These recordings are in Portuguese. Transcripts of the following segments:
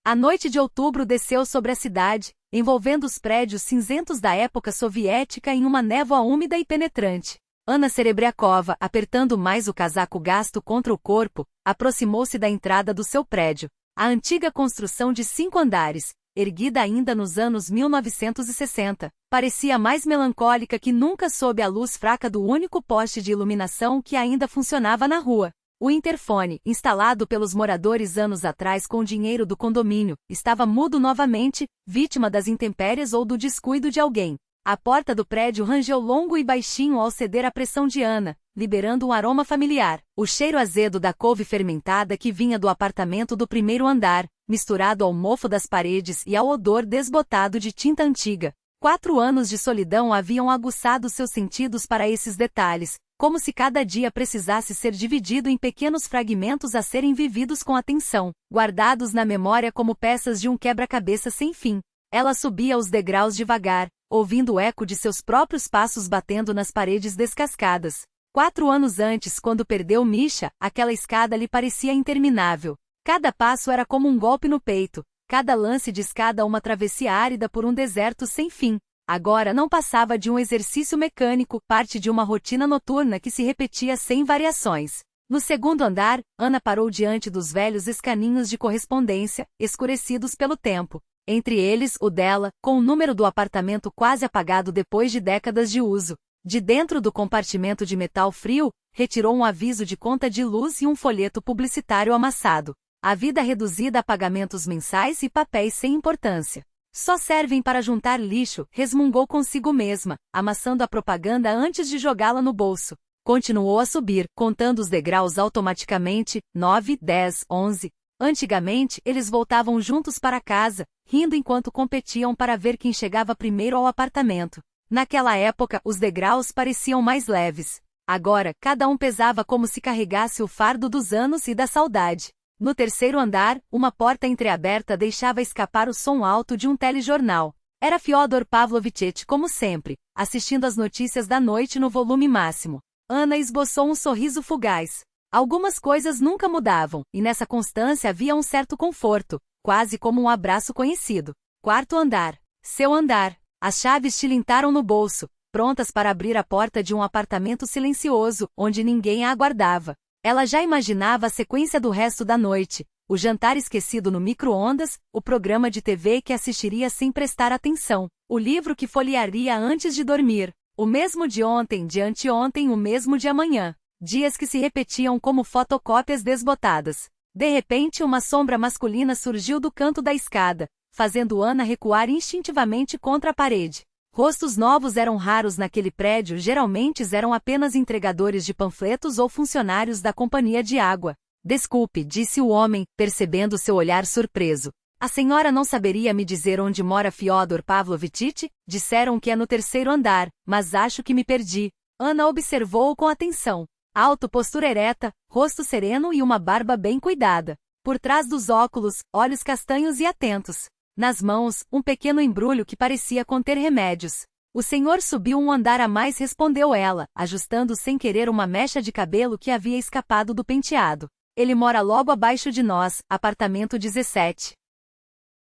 A noite de outubro desceu sobre a cidade, envolvendo os prédios cinzentos da época soviética em uma névoa úmida e penetrante. Anna Serebriakova, apertando mais o casaco gasto contra o corpo, aproximou-se da entrada do seu prédio. A antiga construção de 5 andares, erguida ainda nos anos 1960, parecia mais melancólica que nunca sob a luz fraca do único poste de iluminação que ainda funcionava na rua. O interfone, instalado pelos moradores anos atrás com o dinheiro do condomínio, estava mudo novamente, vítima das intempéries ou do descuido de alguém. A porta do prédio rangeu longo e baixinho ao ceder à pressão de Anna, liberando um aroma familiar. O cheiro azedo da couve fermentada que vinha do apartamento do primeiro andar, misturado ao mofo das paredes e ao odor desbotado de tinta antiga. 4 anos de solidão haviam aguçado seus sentidos para esses detalhes, como se cada dia precisasse ser dividido em pequenos fragmentos a serem vividos com atenção, guardados na memória como peças de um quebra-cabeça sem fim. Ela subia os degraus devagar, ouvindo o eco de seus próprios passos batendo nas paredes descascadas. 4 anos antes, quando perdeu Misha, aquela escada lhe parecia interminável. Cada passo era como um golpe no peito, cada lance de escada uma travessia árida por um deserto sem fim. Agora não passava de um exercício mecânico, parte de uma rotina noturna que se repetia sem variações. No segundo andar, Anna parou diante dos velhos escaninhos de correspondência, escurecidos pelo tempo. Entre eles, o dela, com o número do apartamento quase apagado depois de décadas de uso. De dentro do compartimento de metal frio, retirou um aviso de conta de luz e um folheto publicitário amassado. A vida reduzida a pagamentos mensais e papéis sem importância. Só servem para juntar lixo, resmungou consigo mesma, amassando a propaganda antes de jogá-la no bolso. Continuou a subir, contando os degraus automaticamente, 9, 10, 11. Antigamente, eles voltavam juntos para casa, rindo enquanto competiam para ver quem chegava primeiro ao apartamento. Naquela época, os degraus pareciam mais leves. Agora, cada um pesava como se carregasse o fardo dos anos e da saudade. No terceiro andar, uma porta entreaberta deixava escapar o som alto de um telejornal. Era Fyodor Pavlovitch, como sempre, assistindo às notícias da noite no volume máximo. Anna esboçou um sorriso fugaz. Algumas coisas nunca mudavam, e nessa constância havia um certo conforto, quase como um abraço conhecido. 4º andar. Seu andar. As chaves tilintaram no bolso, prontas para abrir a porta de um apartamento silencioso, onde ninguém a aguardava. Ela já imaginava a sequência do resto da noite, o jantar esquecido no micro-ondas, o programa de TV que assistiria sem prestar atenção, o livro que folhearia antes de dormir, o mesmo de ontem, de anteontem, o mesmo de amanhã. Dias que se repetiam como fotocópias desbotadas. De repente, uma sombra masculina surgiu do canto da escada, fazendo Anna recuar instintivamente contra a parede. Rostos novos eram raros naquele prédio, geralmente eram apenas entregadores de panfletos ou funcionários da companhia de água. Desculpe, disse o homem, percebendo seu olhar surpreso. A senhora não saberia me dizer onde mora Fyodor Pavlovitch? Disseram que é no 3º andar, mas acho que me perdi. Anna observou-o com atenção. Alto, postura ereta, rosto sereno e uma barba bem cuidada. Por trás dos óculos, olhos castanhos e atentos. Nas mãos, um pequeno embrulho que parecia conter remédios. O senhor subiu um andar a mais, respondeu ela, ajustando sem querer uma mecha de cabelo que havia escapado do penteado. Ele mora logo abaixo de nós, apartamento 17.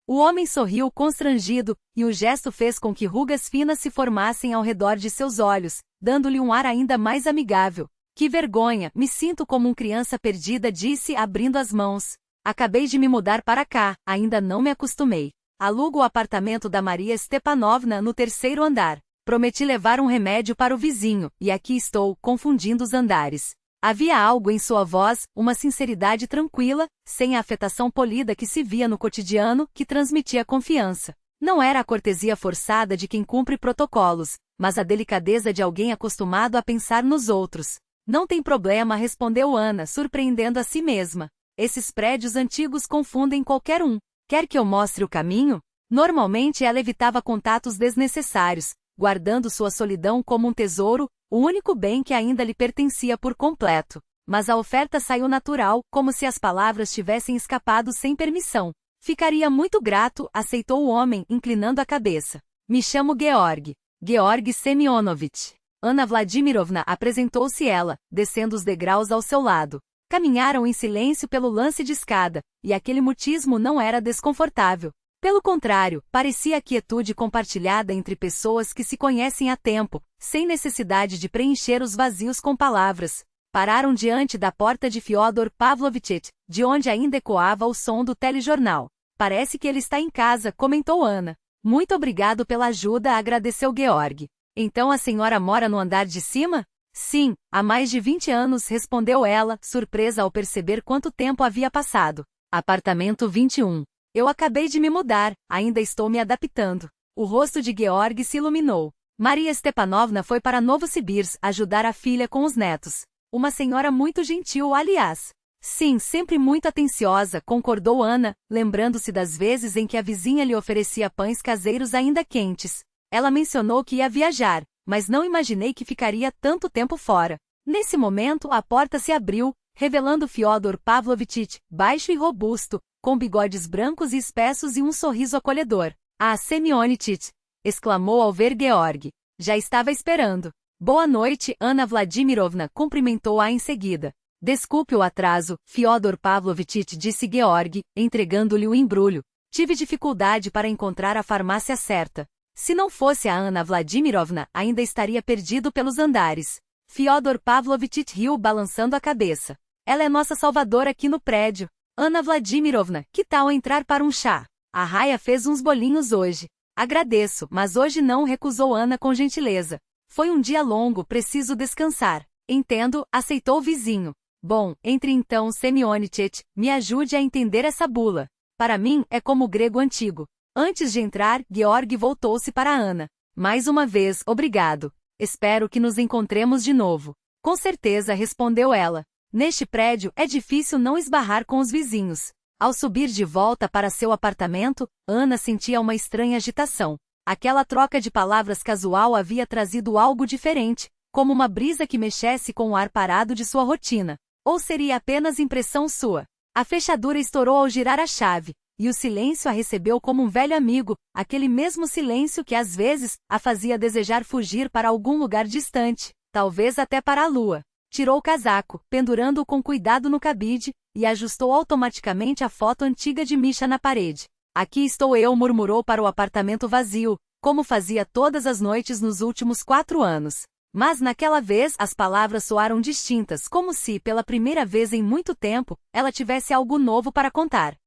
O homem sorriu constrangido, e o gesto fez com que rugas finas se formassem ao redor de seus olhos, dando-lhe um ar ainda mais amigável. Que vergonha, me sinto como uma criança perdida, disse, abrindo as mãos. Acabei de me mudar para cá, ainda não me acostumei. Alugo o apartamento da Maria Stepanovna no 3º andar. Prometi levar um remédio para o vizinho, e aqui estou, confundindo os andares. Havia algo em sua voz, uma sinceridade tranquila, sem a afetação polida que se via no cotidiano, que transmitia confiança. Não era a cortesia forçada de quem cumpre protocolos, mas a delicadeza de alguém acostumado a pensar nos outros. Não tem problema, respondeu Anna, surpreendendo a si mesma. Esses prédios antigos confundem qualquer um. Quer que eu mostre o caminho? Normalmente ela evitava contatos desnecessários, guardando sua solidão como um tesouro, o único bem que ainda lhe pertencia por completo. Mas a oferta saiu natural, como se as palavras tivessem escapado sem permissão. Ficaria muito grato, aceitou o homem, inclinando a cabeça. Me chamo Georg. Georg Semyonovich. Anna Vladimirovna, apresentou-se ela, descendo os degraus ao seu lado. Caminharam em silêncio pelo lance de escada, e aquele mutismo não era desconfortável. Pelo contrário, parecia quietude compartilhada entre pessoas que se conhecem há tempo, sem necessidade de preencher os vazios com palavras. Pararam diante da porta de Fyodor Pavlovitch, de onde ainda ecoava o som do telejornal. Parece que ele está em casa, comentou Ana. Muito obrigado pela ajuda, agradeceu Georg. Então a senhora mora no andar de cima? Sim, há mais de 20 anos, respondeu ela, surpresa ao perceber quanto tempo havia passado. Apartamento 21. Eu acabei de me mudar, ainda estou me adaptando. O rosto de Georg se iluminou. Maria Stepanovna foi para Novosibirsk ajudar a filha com os netos. Uma senhora muito gentil, aliás. Sim, sempre muito atenciosa, concordou Ana, lembrando-se das vezes em que a vizinha lhe oferecia pães caseiros ainda quentes. Ela mencionou que ia viajar, mas não imaginei que ficaria tanto tempo fora. Nesse momento, a porta se abriu, revelando Fyodor Pavlovitch, baixo e robusto, com bigodes brancos e espessos e um sorriso acolhedor. Ah, Semionitch! Exclamou ao ver Georg. Já estava esperando. Boa noite, Ana Vladimirovna, cumprimentou-a em seguida. Desculpe o atraso, Fyodor Pavlovitch, disse Georg, entregando-lhe o embrulho. Tive dificuldade para encontrar a farmácia certa. Se não fosse a Ana Vladimirovna, ainda estaria perdido pelos andares. Fyodor Pavlovitch riu, balançando a cabeça. Ela é nossa salvadora aqui no prédio. Ana Vladimirovna, que tal entrar para um chá? A Raia fez uns bolinhos hoje. Agradeço, mas hoje não, recusou Ana com gentileza. Foi um dia longo, preciso descansar. Entendo, aceitou o vizinho. Bom, entre então, Semionitch, me ajude a entender essa bula. Para mim, é como o grego antigo. Antes de entrar, Georg voltou-se para Ana. Mais uma vez, obrigado. Espero que nos encontremos de novo. Com certeza, respondeu ela. Neste prédio, é difícil não esbarrar com os vizinhos. Ao subir de volta para seu apartamento, Ana sentia uma estranha agitação. Aquela troca de palavras casual havia trazido algo diferente, como uma brisa que mexesse com o ar parado de sua rotina. Ou seria apenas impressão sua? A fechadura estourou ao girar a chave, e o silêncio a recebeu como um velho amigo, aquele mesmo silêncio que às vezes a fazia desejar fugir para algum lugar distante, talvez até para a lua. Tirou o casaco, pendurando-o com cuidado no cabide, e ajustou automaticamente a foto antiga de Misha na parede. Aqui estou eu, murmurou para o apartamento vazio, como fazia todas as noites nos últimos 4 anos. Mas naquela vez as palavras soaram distintas, como se, pela primeira vez em muito tempo, ela tivesse algo novo para contar.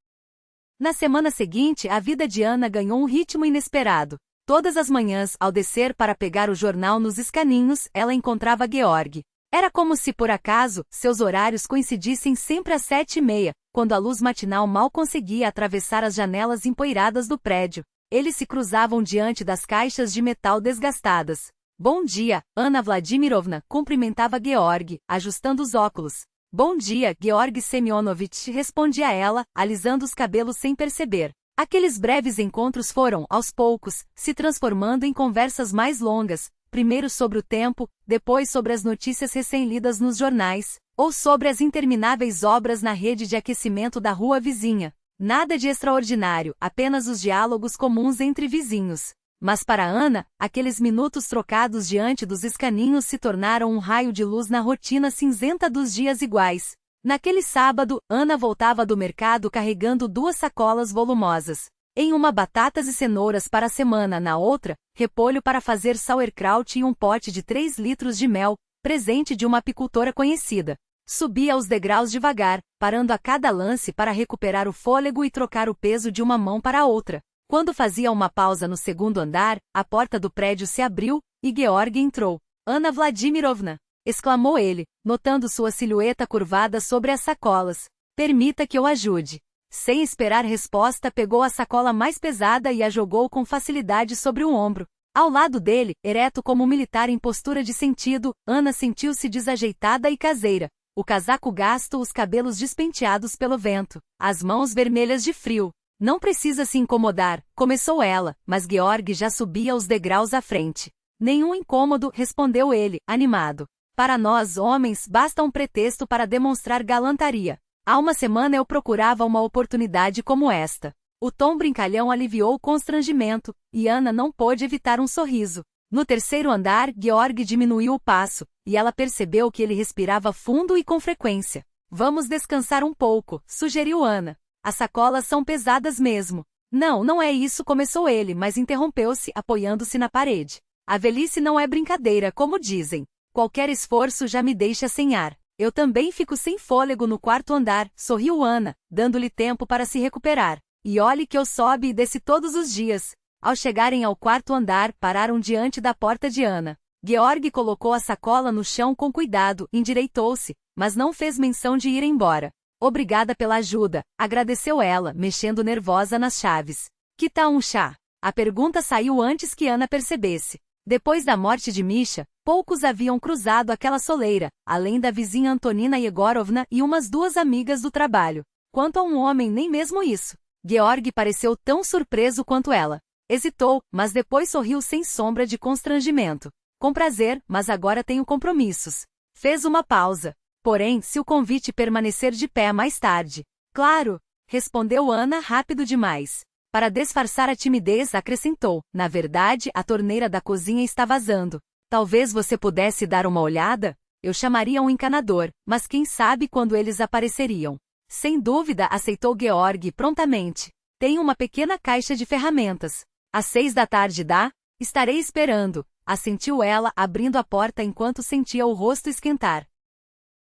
Na semana seguinte, a vida de Ana ganhou um ritmo inesperado. Todas as manhãs, ao descer para pegar o jornal nos escaninhos, ela encontrava Georg. Era como se, por acaso, seus horários coincidissem sempre às 7h30, quando a luz matinal mal conseguia atravessar as janelas empoeiradas do prédio. Eles se cruzavam diante das caixas de metal desgastadas. Bom dia, Ana Vladimirovna, cumprimentava Georg, ajustando os óculos. Bom dia, Georg Semyonovitch, respondia ela, alisando os cabelos sem perceber. Aqueles breves encontros foram, aos poucos, se transformando em conversas mais longas, primeiro sobre o tempo, depois sobre as notícias recém-lidas nos jornais, ou sobre as intermináveis obras na rede de aquecimento da rua vizinha. Nada de extraordinário, apenas os diálogos comuns entre vizinhos. Mas para Ana, aqueles minutos trocados diante dos escaninhos se tornaram um raio de luz na rotina cinzenta dos dias iguais. Naquele sábado, Ana voltava do mercado carregando 2 sacolas volumosas. Em uma batatas e cenouras para a semana, na outra, repolho para fazer sauerkraut e um pote de 3 litros de mel, presente de uma apicultora conhecida. Subia os degraus devagar, parando a cada lance para recuperar o fôlego e trocar o peso de uma mão para a outra. Quando fazia uma pausa no segundo andar, a porta do prédio se abriu, e Georg entrou. Ana Vladimirovna! Exclamou ele, notando sua silhueta curvada sobre as sacolas. Permita que eu ajude. Sem esperar resposta, pegou a sacola mais pesada e a jogou com facilidade sobre o ombro. Ao lado dele, ereto como um militar em postura de sentido, Ana sentiu-se desajeitada e caseira. O casaco gasto, os cabelos despenteados pelo vento, as mãos vermelhas de frio. Não precisa se incomodar, começou ela, mas Georg já subia os degraus à frente. Nenhum incômodo, respondeu ele, animado. Para nós, homens, basta um pretexto para demonstrar galantaria. Há uma semana eu procurava uma oportunidade como esta. O tom brincalhão aliviou o constrangimento, e Ana não pôde evitar um sorriso. No terceiro andar, Georg diminuiu o passo, e ela percebeu que ele respirava fundo e com frequência. Vamos descansar um pouco, sugeriu Ana. As sacolas são pesadas mesmo. Não, não é isso, começou ele, mas interrompeu-se, apoiando-se na parede. A velhice não é brincadeira, como dizem. Qualquer esforço já me deixa sem ar. Eu também fico sem fôlego no quarto andar, sorriu Ana, dando-lhe tempo para se recuperar. E olhe que eu sobe e desce todos os dias. Ao chegarem ao quarto andar, pararam diante da porta de Ana. Georg colocou a sacola no chão com cuidado, endireitou-se, mas não fez menção de ir embora. Obrigada pela ajuda, agradeceu ela, mexendo nervosa nas chaves. Que tal um chá? A pergunta saiu antes que Ana percebesse. Depois da morte de Misha, poucos haviam cruzado aquela soleira, além da vizinha Antonina Yegorovna e umas 2 amigas do trabalho. Quanto a um homem, nem mesmo isso. Georg pareceu tão surpreso quanto ela. Hesitou, mas depois sorriu sem sombra de constrangimento. Com prazer, mas agora tenho compromissos. Fez uma pausa. Porém, se o convite permanecer de pé mais tarde. Claro, respondeu Ana rápido demais. Para disfarçar a timidez, acrescentou. Na verdade, a torneira da cozinha está vazando. Talvez você pudesse dar uma olhada? Eu chamaria um encanador, mas quem sabe quando eles apareceriam. Sem dúvida, aceitou Georg prontamente. Tenho uma pequena caixa de ferramentas. Às 6 da tarde dá? Estarei esperando, assentiu ela, abrindo a porta enquanto sentia o rosto esquentar.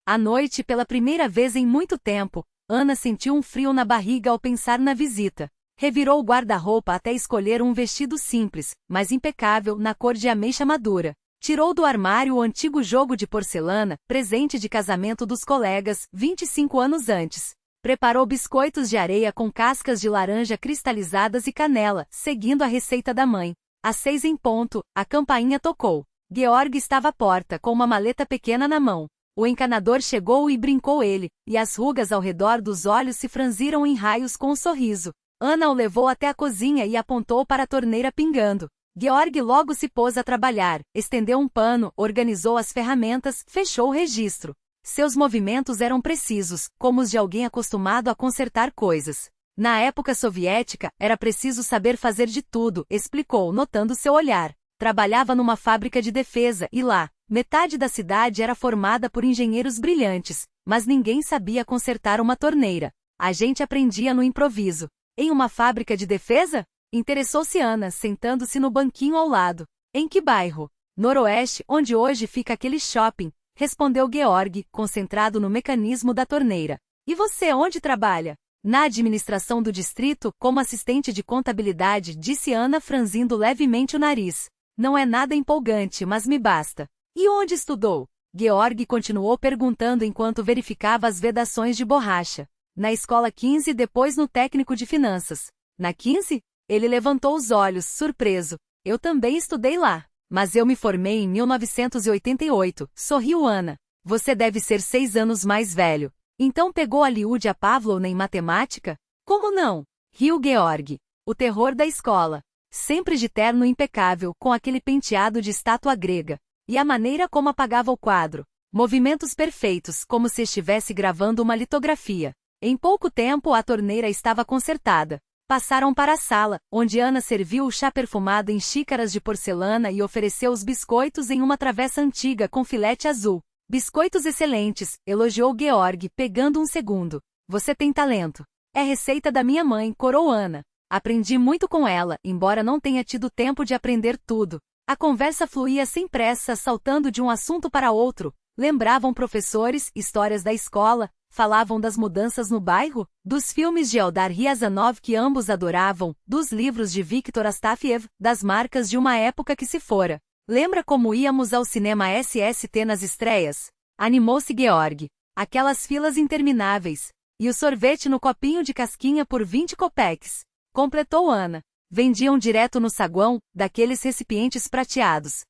À noite, pela primeira vez em muito tempo, Ana sentiu um frio na barriga ao pensar na visita. Revirou o guarda-roupa até escolher um vestido simples, mas impecável, na cor de ameixa madura. Tirou do armário o antigo jogo de porcelana, presente de casamento dos colegas, 25 anos antes. Preparou biscoitos de areia com cascas de laranja cristalizadas e canela, seguindo a receita da mãe. Às 6 em ponto, a campainha tocou. Georg estava à porta, com uma maleta pequena na mão. O encanador chegou e brincou ele, e as rugas ao redor dos olhos se franziram em raios com um sorriso. Ana o levou até a cozinha e apontou para a torneira pingando. Georg logo se pôs a trabalhar, estendeu um pano, organizou as ferramentas, fechou o registro. Seus movimentos eram precisos, como os de alguém acostumado a consertar coisas. Na época soviética, era preciso saber fazer de tudo, explicou, notando seu olhar. Trabalhava numa fábrica de defesa e lá, metade da cidade era formada por engenheiros brilhantes, mas ninguém sabia consertar uma torneira. A gente aprendia no improviso. Em uma fábrica de defesa? Interessou-se Ana, sentando-se no banquinho ao lado. Em que bairro? Noroeste, onde hoje fica aquele shopping, respondeu Georg, concentrado no mecanismo da torneira. E você onde trabalha? Na administração do distrito, como assistente de contabilidade, disse Ana franzindo levemente o nariz. Não é nada empolgante, mas me basta. E onde estudou? Georg continuou perguntando enquanto verificava as vedações de borracha. Na escola 15 e depois no técnico de finanças. Na 15? Ele levantou os olhos, surpreso. Eu também estudei lá. Mas eu me formei em 1988, sorriu Ana. Você deve ser 6 anos mais velho. Então pegou a Liudia Pavlovna em matemática? Como não? Riu Georg. O terror da escola. Sempre de terno impecável, com aquele penteado de estátua grega. E a maneira como apagava o quadro. Movimentos perfeitos, como se estivesse gravando uma litografia. Em pouco tempo a torneira estava consertada. Passaram para a sala, onde Ana serviu o chá perfumado em xícaras de porcelana e ofereceu os biscoitos em uma travessa antiga com filete azul. Biscoitos excelentes, elogiou Georg, pegando um segundo. Você tem talento. É receita da minha mãe, corou Ana. Aprendi muito com ela, embora não tenha tido tempo de aprender tudo. A conversa fluía sem pressa, saltando de um assunto para outro. Lembravam professores, histórias da escola, falavam das mudanças no bairro, dos filmes de Eldar Riazanov que ambos adoravam, dos livros de Viktor Astafiev, das marcas de uma época que se fora. Lembra como íamos ao cinema SST nas estreias? Animou-se Georg. Aquelas filas intermináveis. E o sorvete no copinho de casquinha por 20 copeques. Completou Ana. Vendiam direto no saguão, daqueles recipientes prateados.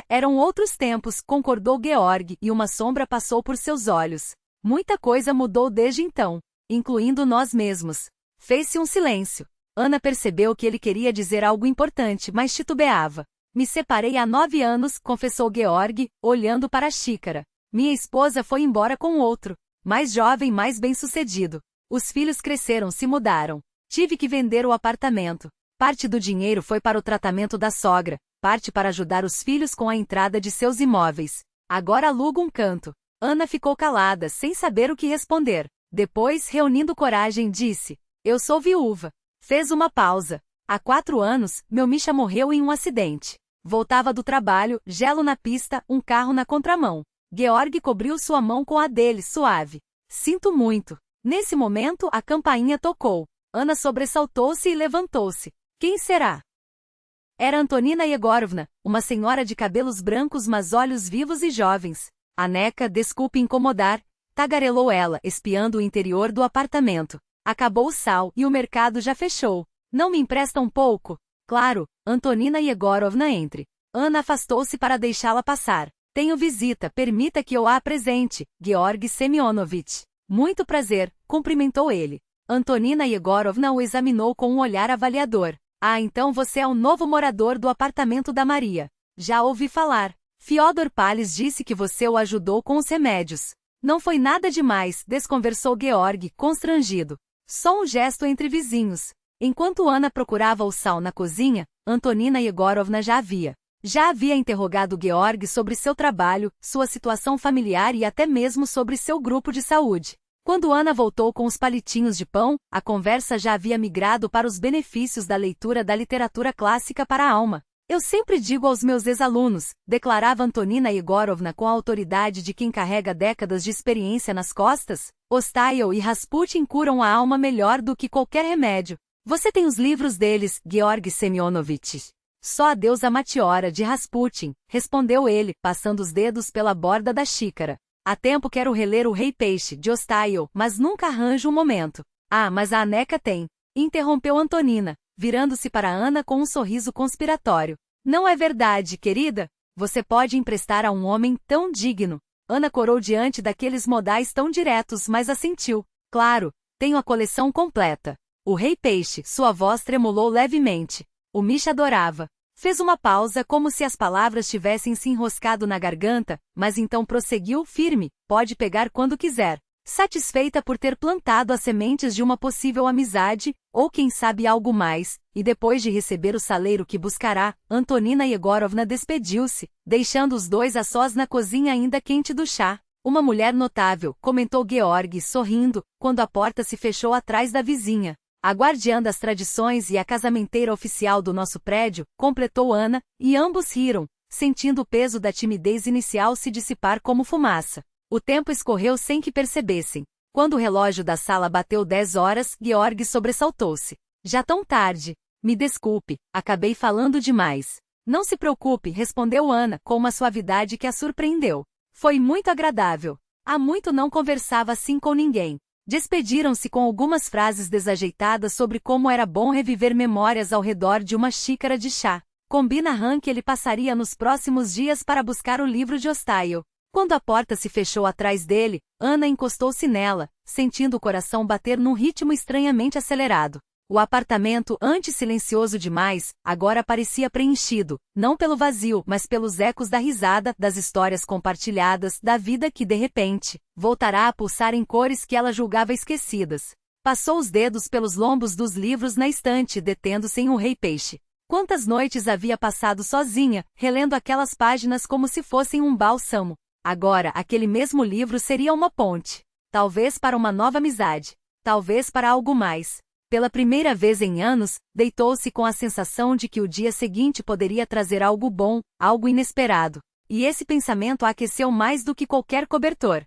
Eram outros tempos, concordou Georg, e uma sombra passou por seus olhos. Muita coisa mudou desde então, incluindo nós mesmos. Fez-se um silêncio. Ana percebeu que ele queria dizer algo importante, mas titubeava. Me separei há 9 anos, confessou Georg, olhando para a xícara. Minha esposa foi embora com outro. Mais jovem, mais bem-sucedido. Os filhos cresceram, se mudaram. Tive que vender o apartamento. Parte do dinheiro foi para o tratamento da sogra, parte para ajudar os filhos com a entrada de seus imóveis. Agora alugo um canto. Ana ficou calada, sem saber o que responder. Depois, reunindo coragem, disse: Eu sou viúva. Fez uma pausa. Há 4 anos, meu Misha morreu em um acidente. Voltava do trabalho, gelo na pista, um carro na contramão. Georg cobriu sua mão com a dele, suave. Sinto muito. Nesse momento, a campainha tocou. Ana sobressaltou-se e levantou-se. Quem será? Era Antonina Yegorovna, uma senhora de cabelos brancos mas olhos vivos e jovens. Aneca, desculpe incomodar, tagarelou ela, espiando o interior do apartamento. Acabou o sal e o mercado já fechou. Não me empresta um pouco? Claro, Antonina Yegorovna entre. Ana afastou-se para deixá-la passar. Tenho visita, permita que eu a apresente, Georg Semyonovich. Muito prazer, cumprimentou ele. Antonina Yegorovna o examinou com um olhar avaliador. Ah, então você é o novo morador do apartamento da Maria. Já ouvi falar. Fyodor Pales disse que você o ajudou com os remédios. Não foi nada demais, desconversou Georg, constrangido. Só um gesto entre vizinhos. Enquanto Ana procurava o sal na cozinha, Antonina Yegorovna já havia interrogado Georg sobre seu trabalho, sua situação familiar e até mesmo sobre seu grupo de saúde. Quando Ana voltou com os palitinhos de pão, a conversa já havia migrado para os benefícios da leitura da literatura clássica para a alma. Eu sempre digo aos meus ex-alunos, declarava Antonina Yegorovna com a autoridade de quem carrega décadas de experiência nas costas, Ostaio e Rasputin curam a alma melhor do que qualquer remédio. Você tem os livros deles, Georg Semyonovich. Só a deusa Matiora de Rasputin, respondeu ele, passando os dedos pela borda da xícara. Há tempo quero reler O Rei Peixe, de Ostaio, mas nunca arranjo um momento. Ah, mas a Aneca tem. Interrompeu Antonina, virando-se para Ana com um sorriso conspiratório. Não é verdade, querida? Você pode emprestar a um homem tão digno. Ana corou diante daqueles modais tão diretos, mas assentiu. Claro, tenho a coleção completa. O Rei Peixe, sua voz tremulou levemente. O Misha adorava. Fez uma pausa como se as palavras tivessem se enroscado na garganta, mas então prosseguiu firme, pode pegar quando quiser. Satisfeita por ter plantado as sementes de uma possível amizade, ou quem sabe algo mais, e depois de receber o saleiro que buscará, Antonina Yegorovna despediu-se, deixando os dois a sós na cozinha ainda quente do chá. Uma mulher notável, comentou Georg, sorrindo, quando a porta se fechou atrás da vizinha. A guardiã das tradições e a casamenteira oficial do nosso prédio, completou Ana, e ambos riram, sentindo o peso da timidez inicial se dissipar como fumaça. O tempo escorreu sem que percebessem. Quando o relógio da sala bateu 10 horas, Georg sobressaltou-se. Já tão tarde. Me desculpe, acabei falando demais. Não se preocupe, respondeu Ana, com uma suavidade que a surpreendeu. Foi muito agradável. Há muito não conversava assim com ninguém. Despediram-se com algumas frases desajeitadas sobre como era bom reviver memórias ao redor de uma xícara de chá. Combina Han que ele passaria nos próximos dias para buscar o livro de Ostaio. Quando a porta se fechou atrás dele, Ana encostou-se nela, sentindo o coração bater num ritmo estranhamente acelerado. O apartamento, antes silencioso demais, agora parecia preenchido, não pelo vazio, mas pelos ecos da risada, das histórias compartilhadas, da vida que de repente, voltará a pulsar em cores que ela julgava esquecidas. Passou os dedos pelos lombos dos livros na estante, detendo-se em O Rei Peixe. Quantas noites havia passado sozinha, relendo aquelas páginas como se fossem um bálsamo. Agora, aquele mesmo livro seria uma ponte. Talvez para uma nova amizade. Talvez para algo mais. Pela primeira vez em anos, deitou-se com a sensação de que o dia seguinte poderia trazer algo bom, algo inesperado. E esse pensamento a aqueceu mais do que qualquer cobertor.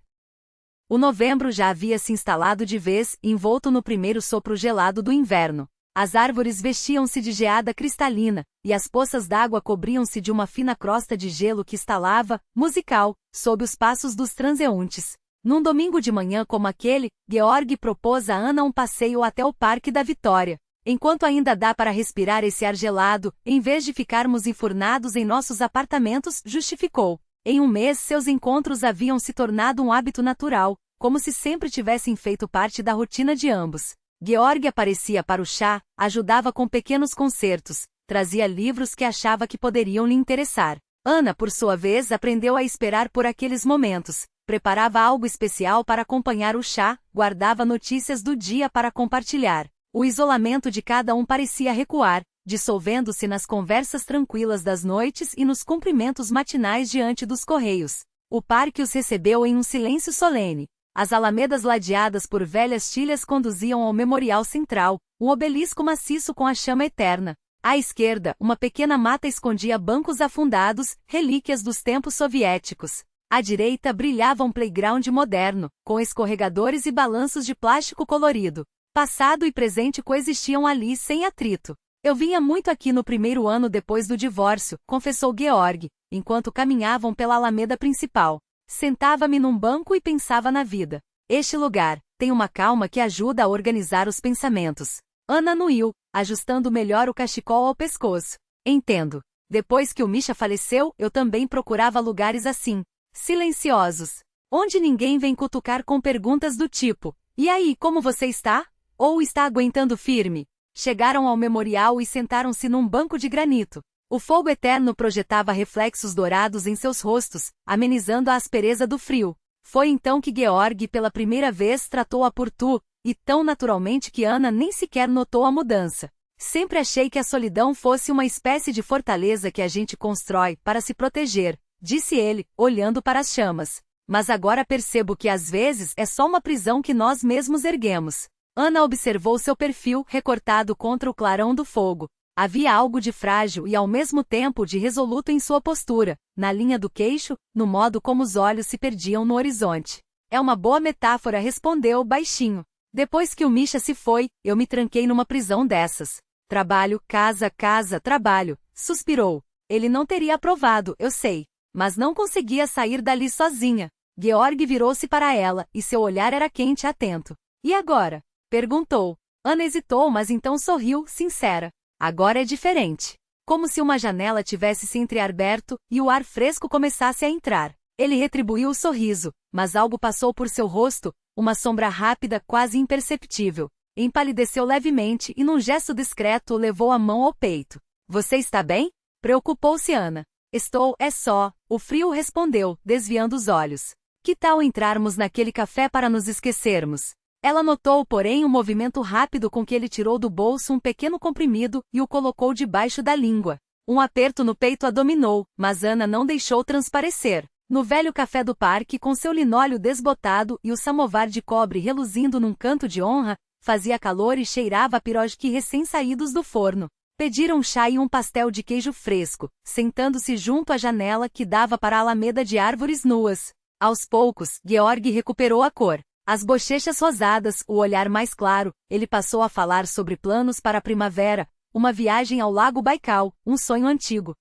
O novembro já havia se instalado de vez, envolto no primeiro sopro gelado do inverno. As árvores vestiam-se de geada cristalina, e as poças d'água cobriam-se de uma fina crosta de gelo que estalava, musical, sob os passos dos transeuntes. Num domingo de manhã como aquele, Georg propôs a Ana um passeio até o Parque da Vitória. Enquanto ainda dá para respirar esse ar gelado, em vez de ficarmos enfurnados em nossos apartamentos, justificou. Em um mês seus encontros haviam se tornado um hábito natural, como se sempre tivessem feito parte da rotina de ambos. Georg aparecia para o chá, ajudava com pequenos concertos, trazia livros que achava que poderiam lhe interessar. Ana, por sua vez, aprendeu a esperar por aqueles momentos. Preparava algo especial para acompanhar o chá, guardava notícias do dia para compartilhar. O isolamento de cada um parecia recuar, dissolvendo-se nas conversas tranquilas das noites e nos cumprimentos matinais diante dos correios. O parque os recebeu em um silêncio solene. As alamedas ladeadas por velhas tilhas conduziam ao memorial central, um obelisco maciço com a chama eterna. À esquerda, uma pequena mata escondia bancos afundados, relíquias dos tempos soviéticos. À direita brilhava um playground moderno, com escorregadores e balanços de plástico colorido. Passado e presente coexistiam ali sem atrito. Eu vinha muito aqui no primeiro ano depois do divórcio, confessou Georg, enquanto caminhavam pela alameda principal. Sentava-me num banco e pensava na vida. Este lugar tem uma calma que ajuda a organizar os pensamentos. Ana anuiu, ajustando melhor o cachecol ao pescoço. Entendo. Depois que o Misha faleceu, eu também procurava lugares assim, silenciosos, onde ninguém vem cutucar com perguntas do tipo: e aí, como você está? Ou está aguentando firme? Chegaram ao memorial e sentaram-se num banco de granito. O fogo eterno projetava reflexos dourados em seus rostos, amenizando a aspereza do frio. Foi então que Georg pela primeira vez tratou-a por tu, e tão naturalmente que Ana nem sequer notou a mudança. Sempre achei que a solidão fosse uma espécie de fortaleza que a gente constrói para se proteger, disse ele, olhando para as chamas. Mas agora percebo que às vezes é só uma prisão que nós mesmos erguemos. Ana observou seu perfil recortado contra o clarão do fogo. Havia algo de frágil e ao mesmo tempo de resoluto em sua postura, na linha do queixo, no modo como os olhos se perdiam no horizonte. É uma boa metáfora, respondeu baixinho. Depois que o Misha se foi, eu me tranquei numa prisão dessas. Trabalho, casa, casa, trabalho, suspirou. Ele não teria aprovado, eu sei. Mas não conseguia sair dali sozinha. Georg virou-se para ela, e seu olhar era quente e atento. E agora? Perguntou. Ana hesitou, mas então sorriu, sincera. Agora é diferente. Como se uma janela tivesse se entreaberto, e o ar fresco começasse a entrar. Ele retribuiu o sorriso, mas algo passou por seu rosto, uma sombra rápida, quase imperceptível. Empalideceu levemente e num gesto discreto levou a mão ao peito. Você está bem? Preocupou-se Ana. Estou, é só, o frio respondeu, desviando os olhos. Que tal entrarmos naquele café para nos esquecermos? Ela notou, porém, um movimento rápido com que ele tirou do bolso um pequeno comprimido e o colocou debaixo da língua. Um aperto no peito a dominou, mas Ana não deixou transparecer. No velho café do parque, com seu linóleo desbotado e o samovar de cobre reluzindo num canto de honra, fazia calor e cheirava a pirojki recém-saídos do forno. Pediram chá e um pastel de queijo fresco, sentando-se junto à janela que dava para a alameda de árvores nuas. Aos poucos, Georg recuperou a cor. As bochechas rosadas, o olhar mais claro, ele passou a falar sobre planos para a primavera, uma viagem ao Lago Baikal, um sonho antigo.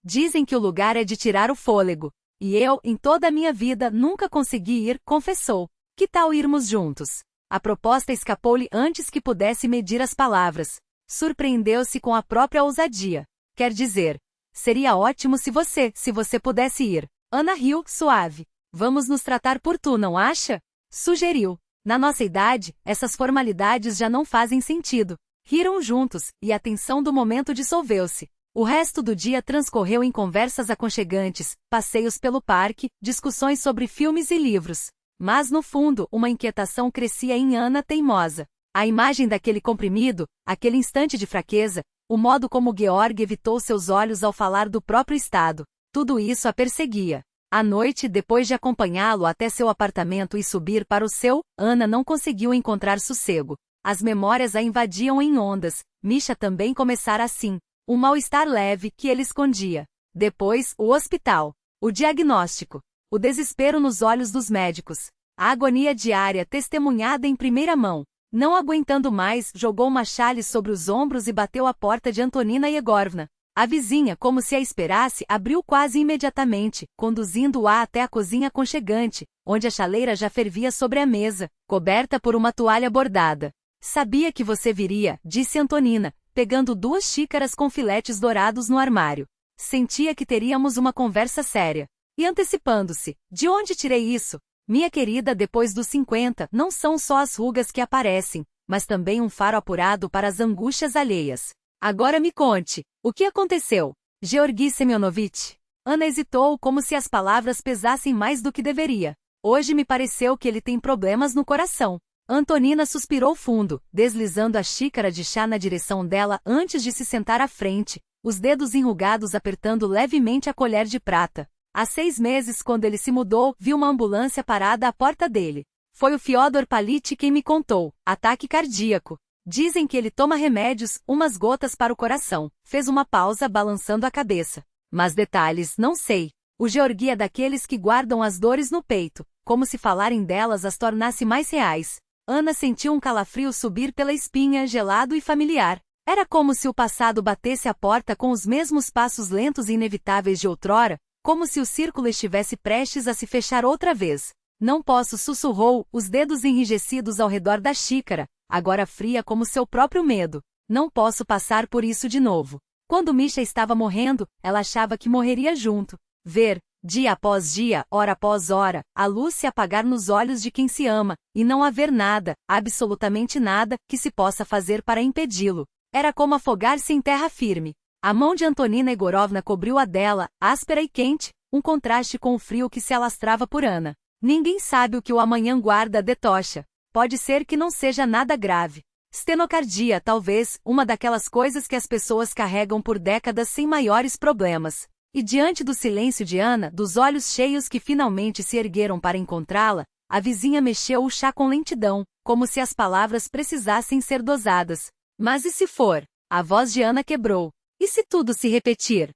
Dizem que o lugar é de tirar o fôlego. E eu, em toda a minha vida, nunca consegui ir, confessou. Que tal irmos juntos? A proposta escapou-lhe antes que pudesse medir as palavras. Surpreendeu-se com a própria ousadia. Quer dizer, seria ótimo se você pudesse ir. Ana riu, suave. Vamos nos tratar por tu, não acha? Sugeriu. Na nossa idade, essas formalidades já não fazem sentido. Riram juntos, e a tensão do momento dissolveu-se. O resto do dia transcorreu em conversas aconchegantes, passeios pelo parque, discussões sobre filmes e livros. Mas no fundo, uma inquietação crescia em Ana teimosa. A imagem daquele comprimido, aquele instante de fraqueza, o modo como Georg evitou seus olhos ao falar do próprio estado, tudo isso a perseguia. À noite, depois de acompanhá-lo até seu apartamento e subir para o seu, Ana não conseguiu encontrar sossego. As memórias a invadiam em ondas. Misha também começara assim. Um mal-estar leve que ele escondia. Depois, o hospital. O diagnóstico. O desespero nos olhos dos médicos. A agonia diária testemunhada em primeira mão. Não aguentando mais, jogou uma chale sobre os ombros e bateu à porta de Antonina Yegorovna. A vizinha, como se a esperasse, abriu quase imediatamente, conduzindo-a até a cozinha aconchegante, onde a chaleira já fervia sobre a mesa, coberta por uma toalha bordada. Sabia que você viria, disse Antonina, pegando 2 xícaras com filetes dourados no armário. Sentia que teríamos uma conversa séria. E antecipando-se, de onde tirei isso? Minha querida, depois dos 50, não são só as rugas que aparecem, mas também um faro apurado para as angústias alheias. Agora me conte, o que aconteceu? Georgi Semyonovich. Ana hesitou como se as palavras pesassem mais do que deveria. Hoje me pareceu que ele tem problemas no coração. Antonina suspirou fundo, deslizando a xícara de chá na direção dela antes de se sentar à frente, os dedos enrugados apertando levemente a colher de prata. Há 6 meses, quando ele se mudou, viu uma ambulância parada à porta dele. Foi o Fyodor Paliti quem me contou. Ataque cardíaco. Dizem que ele toma remédios, umas gotas para o coração. Fez uma pausa, balançando a cabeça. Mas detalhes, não sei. O Georgi é daqueles que guardam as dores no peito, como se falarem delas as tornasse mais reais. Ana sentiu um calafrio subir pela espinha, gelado e familiar. Era como se o passado batesse a porta com os mesmos passos lentos e inevitáveis de outrora, como se o círculo estivesse prestes a se fechar outra vez. Não posso, sussurrou, os dedos enrijecidos ao redor da xícara, agora fria como seu próprio medo. Não posso passar por isso de novo. Quando Misha estava morrendo, ela achava que morreria junto. Ver, dia após dia, hora após hora, a luz se apagar nos olhos de quem se ama, e não haver nada, absolutamente nada, que se possa fazer para impedi-lo. Era como afogar-se em terra firme. A mão de Antonina Egorovna cobriu a dela, áspera e quente, um contraste com o frio que se alastrava por Ana. Ninguém sabe o que o amanhã guarda de tocha. Pode ser que não seja nada grave. Estenocardia, talvez, uma daquelas coisas que as pessoas carregam por décadas sem maiores problemas. E diante do silêncio de Ana, dos olhos cheios que finalmente se ergueram para encontrá-la, a vizinha mexeu o chá com lentidão, como se as palavras precisassem ser dosadas. Mas e se for? A voz de Ana quebrou. E se tudo se repetir?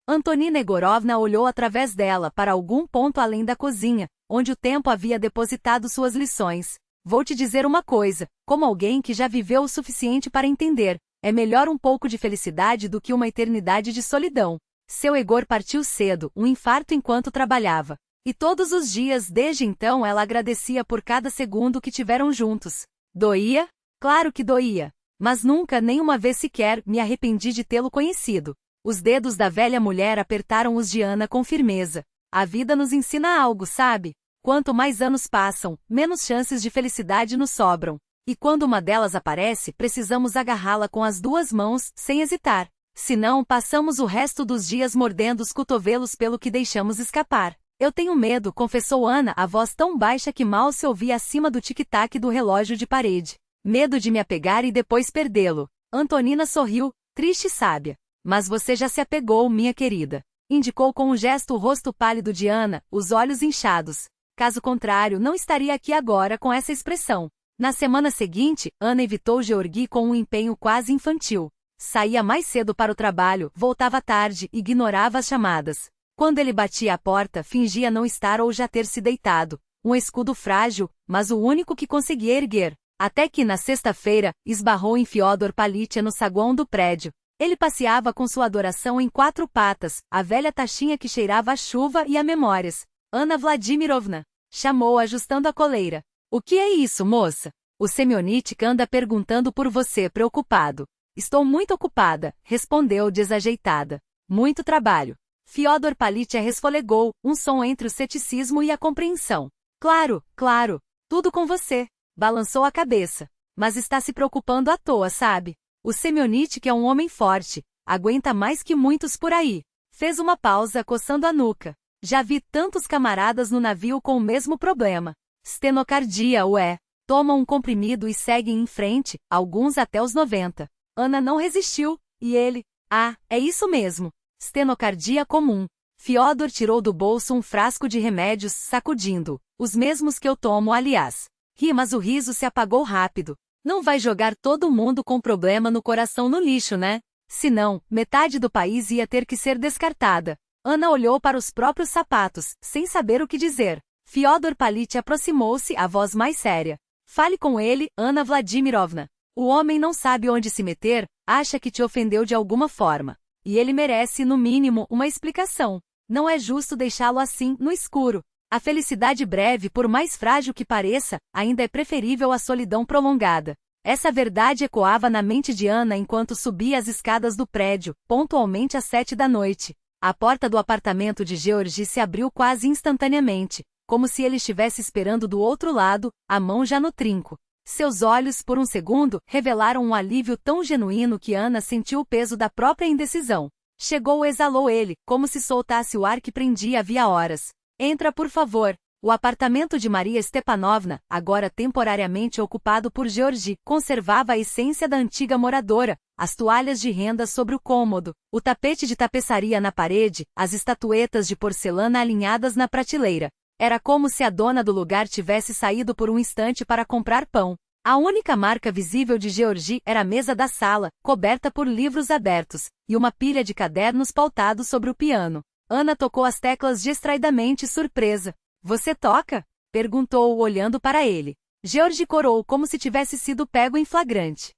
Antonina Egorovna olhou através dela para algum ponto além da cozinha, onde o tempo havia depositado suas lições. Vou te dizer uma coisa, como alguém que já viveu o suficiente para entender, é melhor um pouco de felicidade do que uma eternidade de solidão. Seu Egor partiu cedo, um infarto enquanto trabalhava. E todos os dias desde então ela agradecia por cada segundo que tiveram juntos. Doía? Claro que doía. Mas nunca, nem uma vez sequer, me arrependi de tê-lo conhecido. Os dedos da velha mulher apertaram os de Ana com firmeza. A vida nos ensina algo, sabe? Quanto mais anos passam, menos chances de felicidade nos sobram. E quando uma delas aparece, precisamos agarrá-la com as 2 mãos, sem hesitar. Senão, passamos o resto dos dias mordendo os cotovelos pelo que deixamos escapar. Eu tenho medo, confessou Ana, a voz tão baixa que mal se ouvia acima do tic-tac do relógio de parede. Medo de me apegar e depois perdê-lo. Antonina sorriu, triste e sábia. Mas você já se apegou, minha querida. Indicou com um gesto o rosto pálido de Ana, os olhos inchados. Caso contrário, não estaria aqui agora com essa expressão. Na semana seguinte, Ana evitou Georgi com um empenho quase infantil. Saía mais cedo para o trabalho, voltava tarde, ignorava as chamadas. Quando ele batia à porta, fingia não estar ou já ter se deitado. Um escudo frágil, mas o único que conseguia erguer. Até que, na sexta-feira, esbarrou em Fyodor Palitia no saguão do prédio. Ele passeava com sua adoração em 4 patas, a velha taxinha que cheirava a chuva e a memórias. Ana Vladimirovna, chamou ajustando a coleira. O que é isso, moça? O Semionítica anda perguntando por você, preocupado. Estou muito ocupada, respondeu desajeitada. Muito trabalho. Fyodor Palitia resfolegou, um som entre o ceticismo e a compreensão. Claro, claro, tudo com você. Balançou a cabeça. Mas está se preocupando à toa, sabe? O Semionítica é um homem forte, aguenta mais que muitos por aí. Fez uma pausa, coçando a nuca. Já vi tantos camaradas no navio com o mesmo problema. Estenocardia, ué. Tomam um comprimido e seguem em frente, alguns até os 90. Ana não resistiu, e ele... Ah, é isso mesmo. Estenocardia comum. Fyodor tirou do bolso um frasco de remédios, sacudindo. Os mesmos que eu tomo, aliás. Ri, mas o riso se apagou rápido. Não vai jogar todo mundo com problema no coração no lixo, né? Senão, metade do país ia ter que ser descartada. Ana olhou para os próprios sapatos, sem saber o que dizer. Fyodor Palitia aproximou-se, a voz mais séria. Fale com ele, Ana Vladimirovna. O homem não sabe onde se meter, acha que te ofendeu de alguma forma. E ele merece, no mínimo, uma explicação. Não é justo deixá-lo assim, no escuro. A felicidade breve, por mais frágil que pareça, ainda é preferível à solidão prolongada. Essa verdade ecoava na mente de Ana enquanto subia as escadas do prédio, pontualmente às 7 da noite. A porta do apartamento de Georgi se abriu quase instantaneamente, como se ele estivesse esperando do outro lado, a mão já no trinco. Seus olhos, por um segundo, revelaram um alívio tão genuíno que Ana sentiu o peso da própria indecisão. Chegou, exalou ele, como se soltasse o ar que prendia havia horas. Entra, por favor. O apartamento de Maria Stepanovna, agora temporariamente ocupado por Georgi, conservava a essência da antiga moradora, as toalhas de renda sobre o cômodo, o tapete de tapeçaria na parede, as estatuetas de porcelana alinhadas na prateleira. Era como se a dona do lugar tivesse saído por um instante para comprar pão. A única marca visível de Georgi era a mesa da sala, coberta por livros abertos, e uma pilha de cadernos pautados sobre o piano. Ana tocou as teclas distraidamente surpresa. Você toca? Perguntou, olhando para ele. Georgi corou como se tivesse sido pego em flagrante.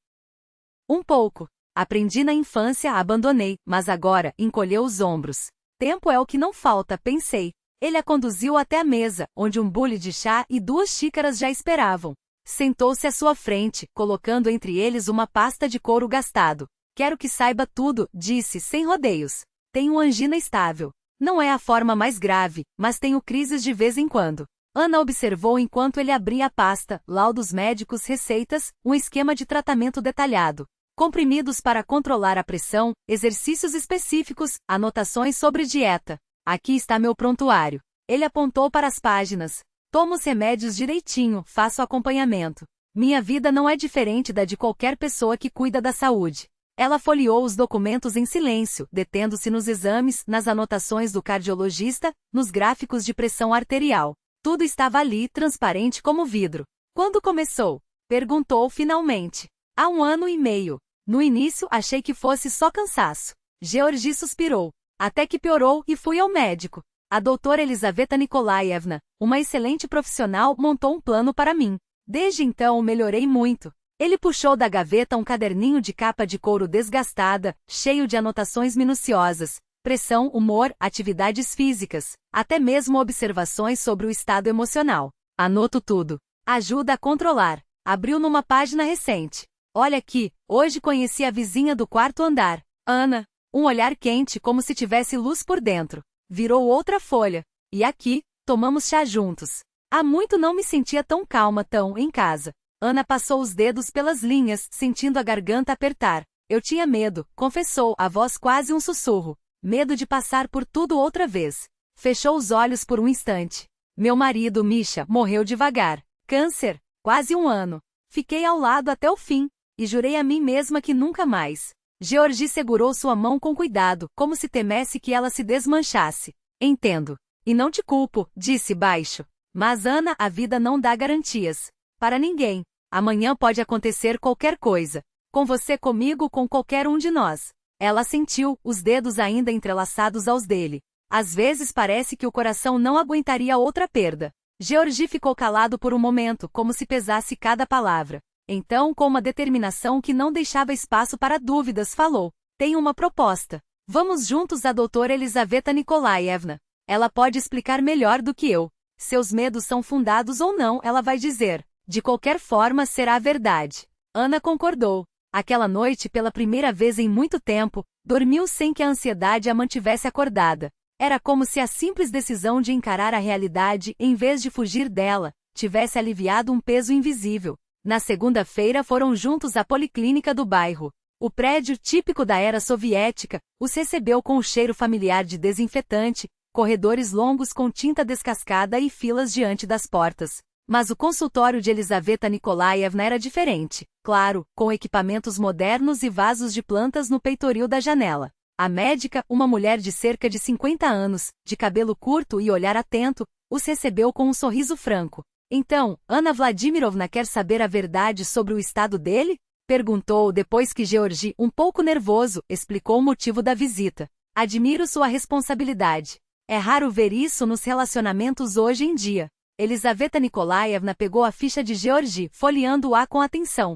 Um pouco. Aprendi na infância, abandonei, mas agora, encolheu os ombros. Tempo é o que não falta, pensei. Ele a conduziu até a mesa, onde um bule de chá e 2 xícaras já esperavam. Sentou-se à sua frente, colocando entre eles uma pasta de couro gastado. Quero que saiba tudo, disse, sem rodeios. Tenho angina estável. Não é a forma mais grave, mas tenho crises de vez em quando. Ana observou enquanto ele abria a pasta, laudos médicos, receitas, um esquema de tratamento detalhado. Comprimidos para controlar a pressão, exercícios específicos, anotações sobre dieta. Aqui está meu prontuário. Ele apontou para as páginas. Tomo os remédios direitinho, faço acompanhamento. Minha vida não é diferente da de qualquer pessoa que cuida da saúde. Ela folheou os documentos em silêncio, detendo-se nos exames, nas anotações do cardiologista, nos gráficos de pressão arterial. Tudo estava ali, transparente como vidro. Quando começou? Perguntou finalmente. Há 1 ano e meio. No início achei que fosse só cansaço. Georgi suspirou. Até que piorou e fui ao médico. A doutora Elizaveta Nikolaevna, uma excelente profissional, montou um plano para mim. Desde então melhorei muito. Ele puxou da gaveta um caderninho de capa de couro desgastada, cheio de anotações minuciosas, pressão, humor, atividades físicas, até mesmo observações sobre o estado emocional. Anoto tudo. Ajuda a controlar. Abriu numa página recente. Olha aqui, hoje conheci a vizinha do 4º andar, Ana. Um olhar quente como se tivesse luz por dentro. Virou outra folha. E aqui, tomamos chá juntos. Há muito não me sentia tão calma, tão em casa. Ana passou os dedos pelas linhas, sentindo a garganta apertar. Eu tinha medo, confessou, a voz quase um sussurro. Medo de passar por tudo outra vez. Fechou os olhos por um instante. Meu marido, Misha, morreu devagar. Câncer. Quase 1 ano. Fiquei ao lado até o fim. E jurei a mim mesma que nunca mais. Georgi segurou sua mão com cuidado, como se temesse que ela se desmanchasse. Entendo. E não te culpo, disse baixo. Mas Ana, a vida não dá garantias. Para ninguém. Amanhã pode acontecer qualquer coisa. Com você, comigo, com qualquer um de nós. Ela sentiu, os dedos ainda entrelaçados aos dele. Às vezes parece que o coração não aguentaria outra perda. Georgi ficou calado por um momento, como se pesasse cada palavra. Então, com uma determinação que não deixava espaço para dúvidas, falou. Tenho uma proposta. Vamos juntos à doutora Elizaveta Nikolaevna. Ela pode explicar melhor do que eu. Seus medos são fundados ou não, ela vai dizer. De qualquer forma, será a verdade. Ana concordou. Aquela noite, pela primeira vez em muito tempo, dormiu sem que a ansiedade a mantivesse acordada. Era como se a simples decisão de encarar a realidade, em vez de fugir dela, tivesse aliviado um peso invisível. Na segunda-feira foram juntos à policlínica do bairro. O prédio típico da era soviética os recebeu com o cheiro familiar de desinfetante, corredores longos com tinta descascada e filas diante das portas. Mas o consultório de Elizaveta Nikolaevna era diferente, claro, com equipamentos modernos e vasos de plantas no peitoril da janela. A médica, uma mulher de cerca de 50 anos, de cabelo curto e olhar atento, os recebeu com um sorriso franco. Então, Ana Vladimirovna quer saber a verdade sobre o estado dele? Perguntou depois que Georgi, um pouco nervoso, explicou o motivo da visita. Admiro sua responsabilidade. É raro ver isso nos relacionamentos hoje em dia. Elizaveta Nikolaevna pegou a ficha de Georgi, folheando-a com atenção.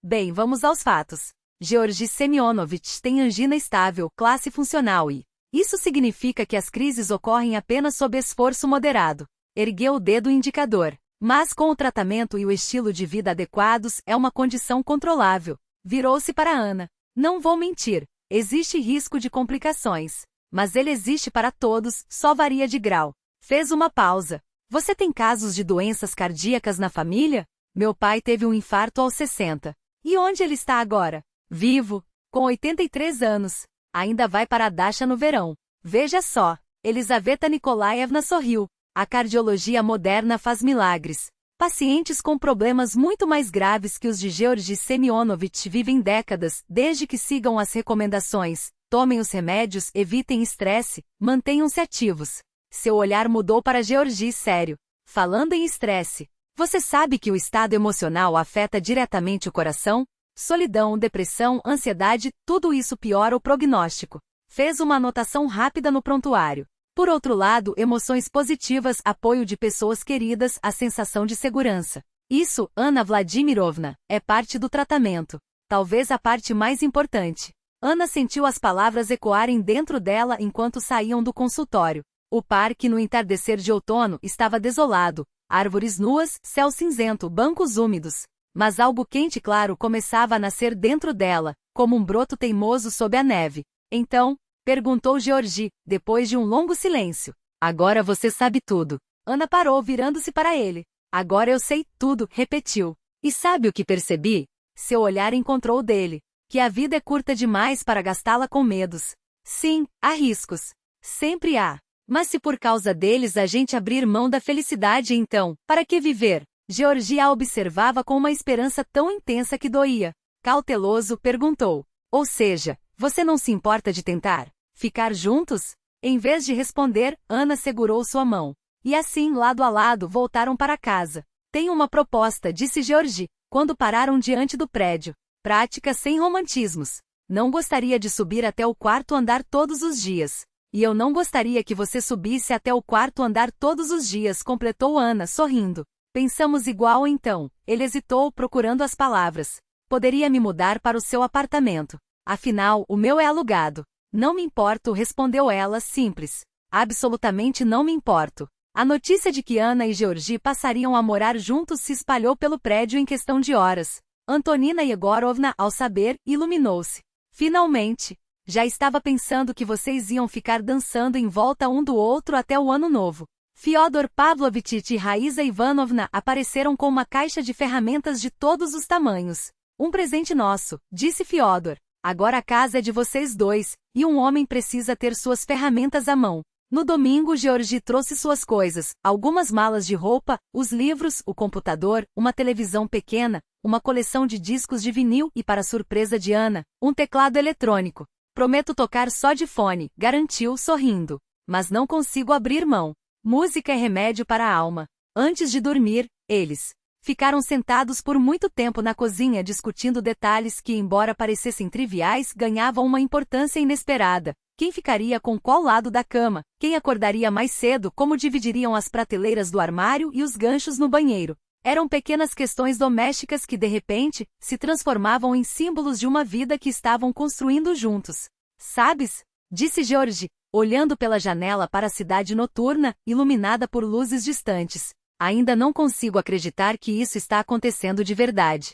Bem, vamos aos fatos. Georgi Semyonovich tem angina estável, classe funcional e... Isso significa que as crises ocorrem apenas sob esforço moderado. Ergueu o dedo indicador. Mas com o tratamento e o estilo de vida adequados, é uma condição controlável. Virou-se para Ana. Não vou mentir. Existe risco de complicações. Mas ele existe para todos, só varia de grau. Fez uma pausa. Você tem casos de doenças cardíacas na família? Meu pai teve um infarto aos 60. E onde ele está agora? Vivo. Com 83 anos. Ainda vai para a Dacha no verão. Veja só. Elizaveta Nikolaevna sorriu. A cardiologia moderna faz milagres. Pacientes com problemas muito mais graves que os de Georgi Semyonovich vivem décadas, desde que sigam as recomendações, tomem os remédios, evitem estresse, mantenham-se ativos. Seu olhar mudou para Georgi sério. Falando em estresse, você sabe que o estado emocional afeta diretamente o coração? Solidão, depressão, ansiedade, tudo isso piora o prognóstico. Fez uma anotação rápida no prontuário. Por outro lado, emoções positivas, apoio de pessoas queridas, a sensação de segurança. Isso, Ana Vladimirovna, é parte do tratamento. Talvez a parte mais importante. Ana sentiu as palavras ecoarem dentro dela enquanto saíam do consultório. O parque no entardecer de outono estava desolado. Árvores nuas, céu cinzento, bancos úmidos. Mas algo quente e claro começava a nascer dentro dela, como um broto teimoso sob a neve. Então, perguntou Georgi, depois de um longo silêncio. Agora você sabe tudo. Ana parou virando-se para ele. Agora eu sei tudo, repetiu. E sabe o que percebi? Seu olhar encontrou o dele. Que a vida é curta demais para gastá-la com medos. Sim, há riscos. Sempre há. Mas se por causa deles a gente abrir mão da felicidade então, para que viver? Georgi a observava com uma esperança tão intensa que doía. Cauteloso, perguntou. Ou seja, você não se importa de tentar? Ficar juntos? Em vez de responder, Ana segurou sua mão. E assim, lado a lado, voltaram para casa. Tenho uma proposta, disse Georgi, quando pararam diante do prédio. Prática sem romantismos. Não gostaria de subir até o quarto andar todos os dias. E eu não gostaria que você subisse até o quarto andar todos os dias, completou Ana, sorrindo. Pensamos igual então. Ele hesitou, procurando as palavras. Poderia me mudar para o seu apartamento. Afinal, o meu é alugado. Não me importo, respondeu ela, simples. Absolutamente não me importo. A notícia de que Ana e Georgi passariam a morar juntos se espalhou pelo prédio em questão de horas. Antonina Yegorovna, ao saber, iluminou-se. Finalmente! Já estava pensando que vocês iam ficar dançando em volta um do outro até o ano novo. Fyodor Pavlovich e Raíza Ivanovna apareceram com uma caixa de ferramentas de todos os tamanhos. Um presente nosso, disse Fyodor. Agora a casa é de vocês dois, e um homem precisa ter suas ferramentas à mão. No domingo, Georgi trouxe suas coisas, algumas malas de roupa, os livros, o computador, uma televisão pequena, uma coleção de discos de vinil e, para surpresa de Ana, um teclado eletrônico. Prometo tocar só de fone, garantiu, sorrindo. Mas não consigo abrir mão. Música é remédio para a alma. Antes de dormir, eles ficaram sentados por muito tempo na cozinha discutindo detalhes que, embora parecessem triviais, ganhavam uma importância inesperada. Quem ficaria com qual lado da cama? Quem acordaria mais cedo? Como dividiriam as prateleiras do armário e os ganchos no banheiro? Eram pequenas questões domésticas que, de repente, se transformavam em símbolos de uma vida que estavam construindo juntos. Sabes? Disse Georgi, olhando pela janela para a cidade noturna, iluminada por luzes distantes. Ainda não consigo acreditar que isso está acontecendo de verdade.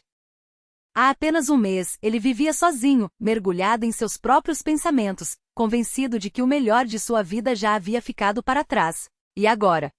Há apenas um mês, ele vivia sozinho, mergulhado em seus próprios pensamentos, convencido de que o melhor de sua vida já havia ficado para trás. E agora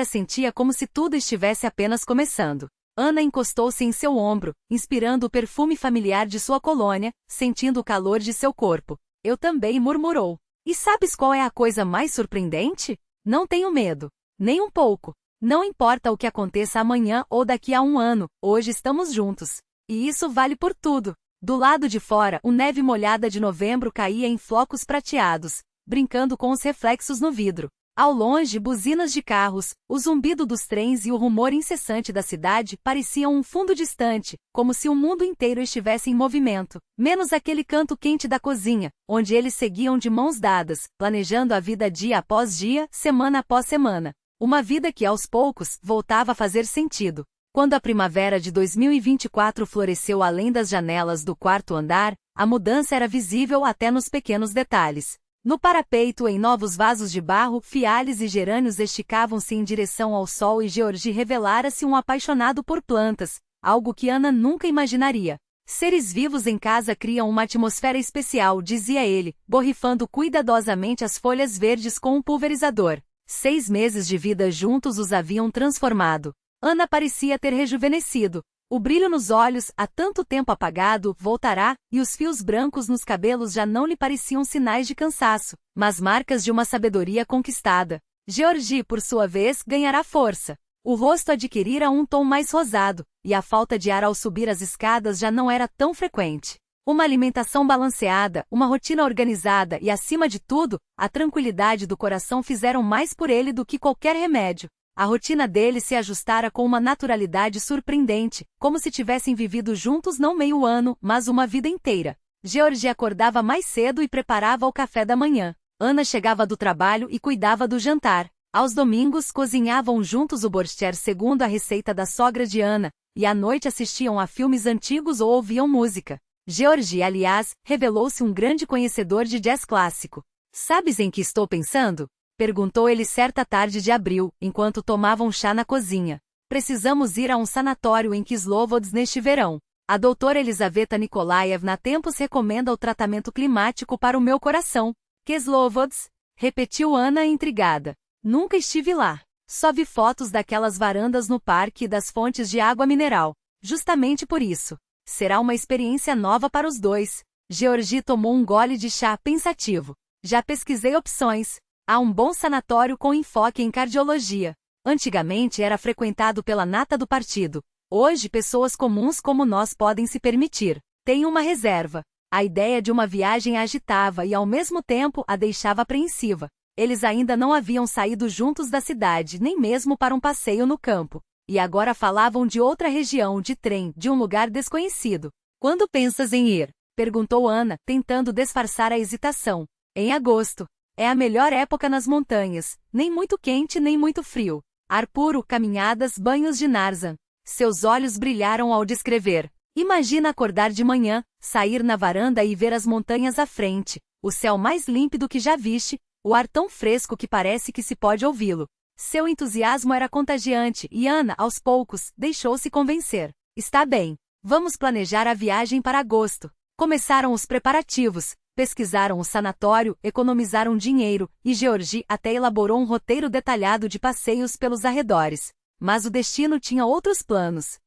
sentia como se tudo estivesse apenas começando. Ana encostou-se em seu ombro, inspirando o perfume familiar de sua colônia, sentindo o calor de seu corpo. Eu também, murmurou. E sabes qual é a coisa mais surpreendente? Não tenho medo. Nem um pouco. Não importa o que aconteça amanhã ou daqui a um ano, hoje estamos juntos. E isso vale por tudo. Do lado de fora, a neve molhada de novembro caía em flocos prateados, brincando com os reflexos no vidro. Ao longe, buzinas de carros, o zumbido dos trens e o rumor incessante da cidade pareciam um fundo distante, como se o mundo inteiro estivesse em movimento, menos aquele canto quente da cozinha, onde eles seguiam de mãos dadas, planejando a vida dia após dia, semana após semana. Uma vida que, aos poucos, voltava a fazer sentido. Quando a primavera de 2024 floresceu além das janelas do quarto andar, a mudança era visível até nos pequenos detalhes. No parapeito, em novos vasos de barro, fiales e gerânios esticavam-se em direção ao sol e Georgi revelara-se um apaixonado por plantas, algo que Ana nunca imaginaria. Seres vivos em casa criam uma atmosfera especial, dizia ele, borrifando cuidadosamente as folhas verdes com um pulverizador. 6 meses de vida juntos os haviam transformado. Ana parecia ter rejuvenescido. O brilho nos olhos, há tanto tempo apagado, voltará, e os fios brancos nos cabelos já não lhe pareciam sinais de cansaço, mas marcas de uma sabedoria conquistada. Georgie, por sua vez, ganhará força. O rosto adquirira um tom mais rosado, e a falta de ar ao subir as escadas já não era tão frequente. Uma alimentação balanceada, uma rotina organizada e, acima de tudo, a tranquilidade do coração fizeram mais por ele do que qualquer remédio. A rotina dele se ajustara com uma naturalidade surpreendente, como se tivessem vivido juntos não meio ano, mas uma vida inteira. Georgie acordava mais cedo e preparava o café da manhã. Ana chegava do trabalho e cuidava do jantar. Aos domingos, cozinhavam juntos o borscht segundo a receita da sogra de Ana, e à noite assistiam a filmes antigos ou ouviam música. Georgie, aliás, revelou-se um grande conhecedor de jazz clássico. Sabes em que estou pensando? Perguntou ele certa tarde de abril, enquanto tomavam chá na cozinha. Precisamos ir a um sanatório em Kislovodsk neste verão. A doutora Elisaveta Nikolaevna há tempos recomenda o tratamento climático para o meu coração. Kislovodsk? Repetiu Ana intrigada. Nunca estive lá. Só vi fotos daquelas varandas no parque e das fontes de água mineral. Justamente por isso. Será uma experiência nova para os dois. Georgie tomou um gole de chá pensativo. Já pesquisei opções. Há um bom sanatório com enfoque em cardiologia. Antigamente era frequentado pela nata do partido. Hoje pessoas comuns como nós podem se permitir. Tenho uma reserva. A ideia de uma viagem a agitava e ao mesmo tempo a deixava apreensiva. Eles ainda não haviam saído juntos da cidade, nem mesmo para um passeio no campo. E agora falavam de outra região, de trem, de um lugar desconhecido. Quando pensas em ir? Perguntou Ana, tentando disfarçar a hesitação. Em agosto. É a melhor época nas montanhas. Nem muito quente, nem muito frio. Ar puro, caminhadas, banhos de Narzan. Seus olhos brilharam ao descrever. Imagina acordar de manhã, sair na varanda e ver as montanhas à frente. O céu mais límpido que já viste, o ar tão fresco que parece que se pode ouvi-lo. Seu entusiasmo era contagiante e Ana, aos poucos, deixou-se convencer. Está bem. Vamos planejar a viagem para agosto. Começaram os preparativos, pesquisaram o sanatório, economizaram dinheiro, e Georgie até elaborou um roteiro detalhado de passeios pelos arredores. Mas o destino tinha outros planos.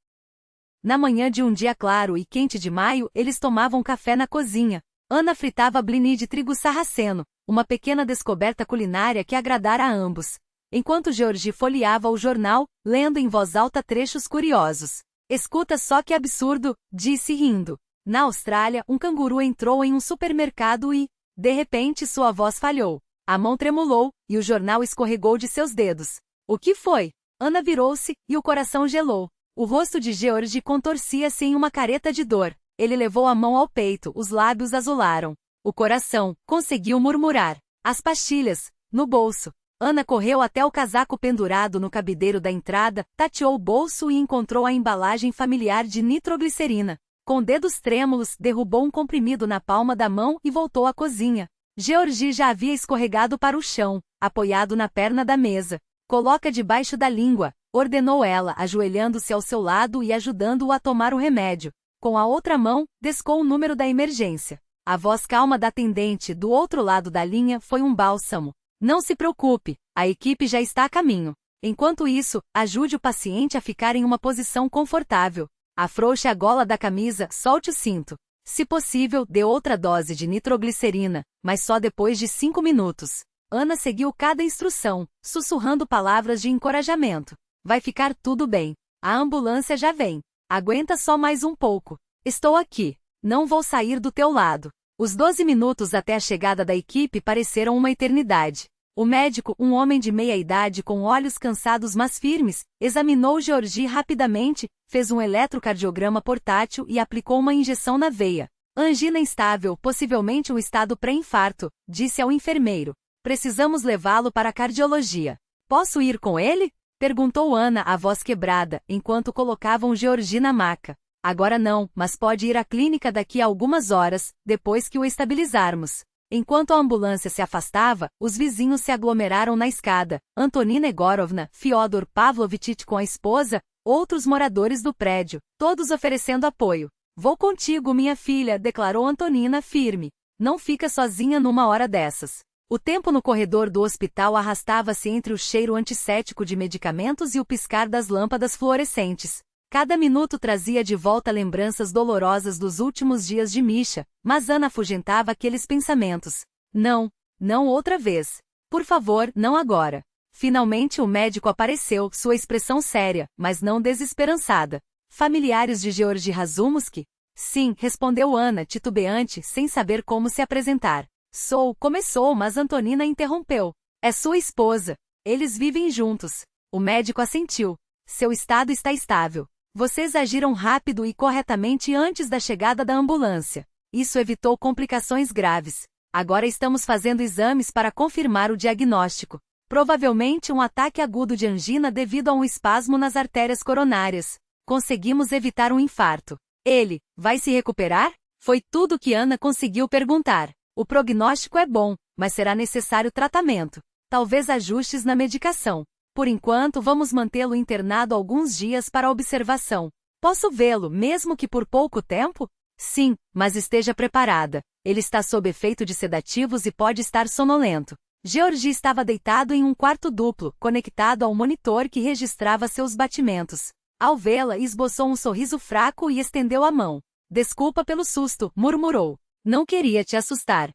Na manhã de um dia claro e quente de maio, eles tomavam café na cozinha. Ana fritava blini de trigo sarraceno, uma pequena descoberta culinária que agradara a ambos. Enquanto Georgie folheava o jornal, lendo em voz alta trechos curiosos. Escuta só que absurdo, disse rindo. Na Austrália, um canguru entrou em um supermercado e, de repente, sua voz falhou. A mão tremulou, e o jornal escorregou de seus dedos. O que foi? Ana virou-se, e o coração gelou. O rosto de Georgie contorcia-se em uma careta de dor. Ele levou a mão ao peito, os lábios azularam. O coração, conseguiu murmurar. As pastilhas, no bolso. Ana correu até o casaco pendurado no cabideiro da entrada, tateou o bolso e encontrou a embalagem familiar de nitroglicerina. Com dedos trêmulos, derrubou um comprimido na palma da mão e voltou à cozinha. Georgie já havia escorregado para o chão, apoiado na perna da mesa. Coloca debaixo da língua, ordenou ela, ajoelhando-se ao seu lado e ajudando-o a tomar o remédio. Com a outra mão, descou o número da emergência. A voz calma da atendente do outro lado da linha foi um bálsamo. Não se preocupe, a equipe já está a caminho. Enquanto isso, ajude o paciente a ficar em uma posição confortável. Afrouxe a gola da camisa, solte o cinto. Se possível, dê outra dose de nitroglicerina, mas só depois de 5 minutos. Ana seguiu cada instrução, sussurrando palavras de encorajamento. Vai ficar tudo bem. A ambulância já vem. Aguenta só mais um pouco. Estou aqui. Não vou sair do teu lado. Os 12 minutos até a chegada da equipe pareceram uma eternidade. O médico, um homem de meia idade com olhos cansados mas firmes, examinou Georgie rapidamente, fez um eletrocardiograma portátil e aplicou uma injeção na veia. Angina instável, possivelmente um estado pré-infarto, disse ao enfermeiro. Precisamos levá-lo para a cardiologia. Posso ir com ele? Perguntou Ana, a voz quebrada, enquanto colocavam Georgie na maca. Agora não, mas pode ir à clínica daqui a algumas horas, depois que o estabilizarmos. Enquanto a ambulância se afastava, os vizinhos se aglomeraram na escada. Antonina Egorovna, Fyodor Pavlovitch com a esposa, outros moradores do prédio, todos oferecendo apoio. Vou contigo, minha filha, declarou Antonina firme. Não fica sozinha numa hora dessas. O tempo no corredor do hospital arrastava-se entre o cheiro antisséptico de medicamentos e o piscar das lâmpadas fluorescentes. Cada minuto trazia de volta lembranças dolorosas dos últimos dias de Misha, mas Ana afugentava aqueles pensamentos. Não, não outra vez. Por favor, não agora. Finalmente o médico apareceu, sua expressão séria, mas não desesperançada. Familiares de Georgi Razumsky? Sim, respondeu Ana, titubeante, sem saber como se apresentar. Começou, mas Antonina interrompeu. É sua esposa. Eles vivem juntos. O médico assentiu. Seu estado está estável. Vocês agiram rápido e corretamente antes da chegada da ambulância. Isso evitou complicações graves. Agora estamos fazendo exames para confirmar o diagnóstico. Provavelmente um ataque agudo de angina devido a um espasmo nas artérias coronárias. Conseguimos evitar um infarto. Ele vai se recuperar? Foi tudo que Ana conseguiu perguntar. O prognóstico é bom, mas será necessário tratamento. Talvez ajustes na medicação. Por enquanto, vamos mantê-lo internado alguns dias para observação. Posso vê-lo, mesmo que por pouco tempo? Sim, mas esteja preparada. Ele está sob efeito de sedativos e pode estar sonolento. Georgi estava deitado em um quarto duplo, conectado ao monitor que registrava seus batimentos. Ao vê-la, esboçou um sorriso fraco e estendeu a mão. Desculpa pelo susto, murmurou. Não queria te assustar.